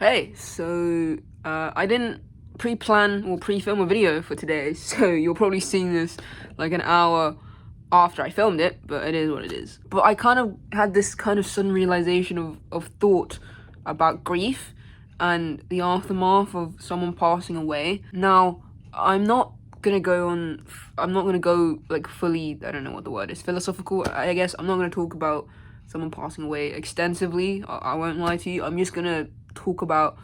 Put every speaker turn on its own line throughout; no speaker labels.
Hey, I didn't pre-plan or pre-film a video for today, so you're probably seeing this like an hour after I filmed it, but it is what it is. But I kind of had this kind of sudden realization of thought about grief and the aftermath of someone passing away. Now, I'm not gonna go like fully, I don't know what the word is, philosophical, I guess. I'm not gonna talk about someone passing away extensively. I won't lie to you. I'm just gonna talk about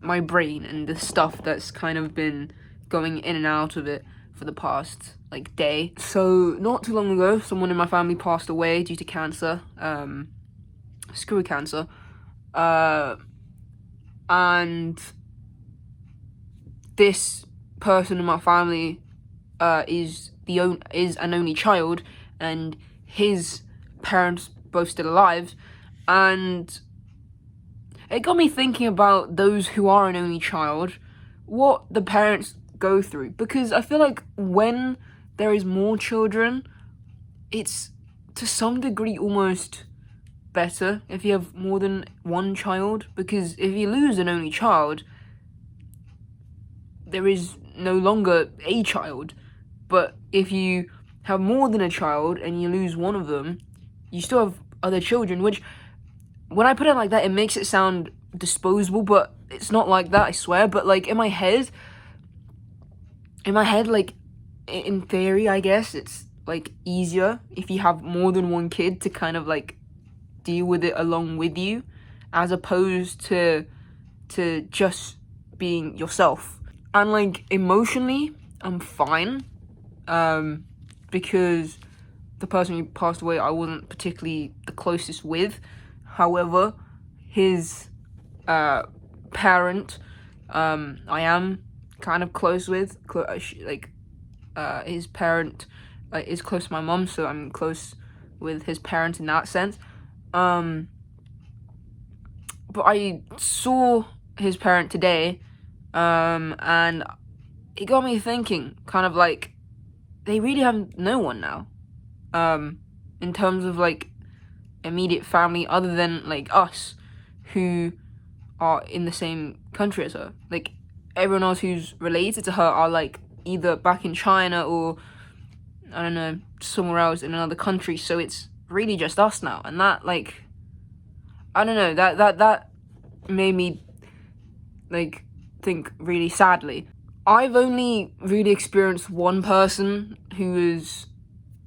my brain and the stuff that's kind of been going in and out of it for the past like day. So not too long ago, someone in my family passed away due to cancer, screw cancer, and this person in my family is an only child, and his parents both still alive, and it got me thinking about those who are an only child, what the parents go through. Because I feel like when there is more children, it's to some degree almost better if you have more than one child. Because if you lose an only child, there is no longer a child. But if you have more than a child and you lose one of them, you still have other children, which, when I put it like that, it makes it sound disposable, but it's not like that, I swear. But like in my head, like in theory, I guess it's like easier if you have more than one kid to kind of like deal with it along with you, as opposed to just being yourself. And like emotionally, I'm fine, because the person who passed away, I wasn't particularly the closest with. However, his parent, I am kind of close with. His parent is close to my mom, so I'm close with his parent in that sense. But I saw his parent today, and it got me thinking, kind of like, they really have no one now, in terms of like immediate family, other than like us who are in the same country as her. Like everyone else who's related to her are like either back in China or, I don't know, somewhere else in another country. So it's really just us now, and that, like, I don't know, that made me like think really sadly. I've only really experienced one person who is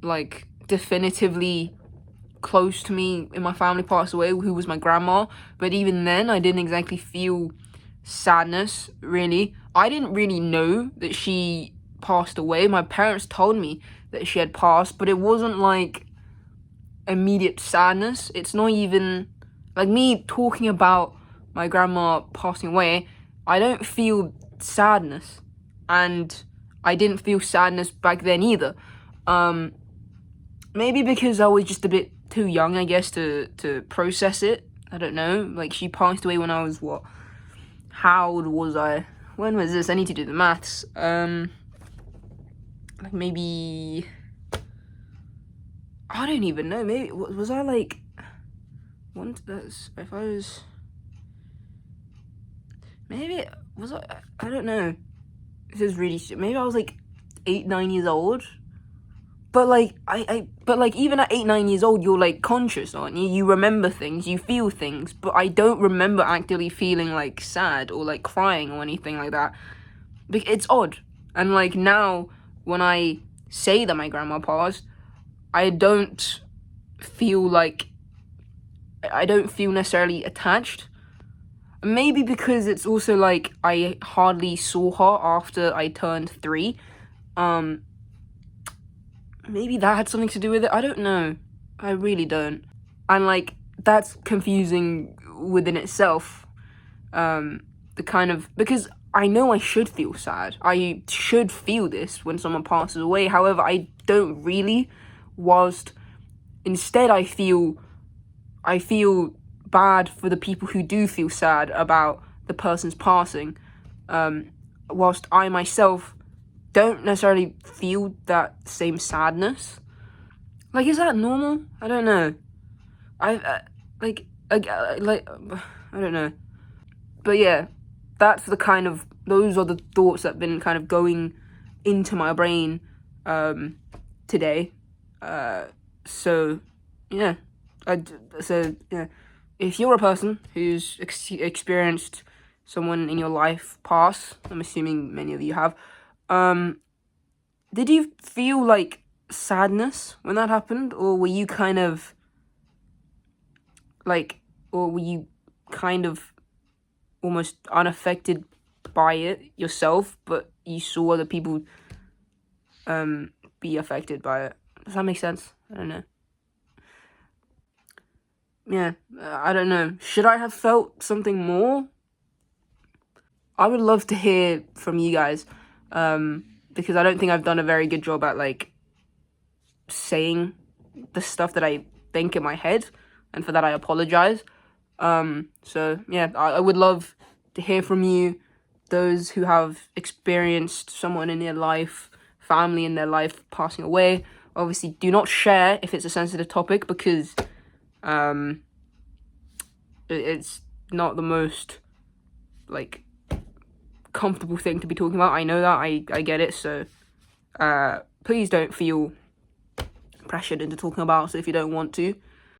like definitively close to me in my family passed away, who was my grandma. But even then, I didn't exactly feel sadness, really. I didn't really know that she passed away. My parents told me that she had passed, but it wasn't like immediate sadness. It's not even like me talking about my grandma passing away. I don't feel sadness, and I didn't feel sadness back then either. Maybe because I was just a bit too young, I guess, to process it. I don't know. Like, she passed away when I was, what? How old was I? When was this? I need to do the maths. Like, maybe, I don't even know. Maybe, was I like, if I was, maybe, was I don't know. This is really, maybe I was like 8, 9 years old. But like, but like, even at 8, 9 years old, you're like conscious, aren't you? You remember things, you feel things, but I don't remember actively feeling like sad or like crying or anything like that. It's odd. And like now, when I say that my grandma passed, I don't feel necessarily attached. Maybe because it's also like I hardly saw her after I turned 3. Maybe that had something to do with it. I don't know. I really don't. And like, that's confusing within itself. The kind of, because I know I should feel sad. I should feel this when someone passes away. However, I don't really. Whilst instead I feel bad for the people who do feel sad about the person's passing. Whilst I myself don't necessarily feel that same sadness. Like, is that normal? I don't know. I don't know. but yeah, those are the thoughts that have been kind of going into my brain today. So yeah, if you're a person who's experienced someone in your life pass, I'm assuming many of you have, did you feel like sadness when that happened, or were you kind of almost unaffected by it yourself, but you saw other people be affected by it? Does that make sense? I don't know. Yeah, I don't know. Should I have felt something more? I would love to hear from you guys, because I don't think I've done a very good job at like saying the stuff that I think in my head, and for that I apologize. So yeah, I would love to hear from you, those who have experienced someone in their life, family in their life passing away. Obviously, do not share if it's a sensitive topic, because it's not the most like comfortable thing to be talking about. I know that, I get it. So please don't feel pressured into talking about it if you don't want to.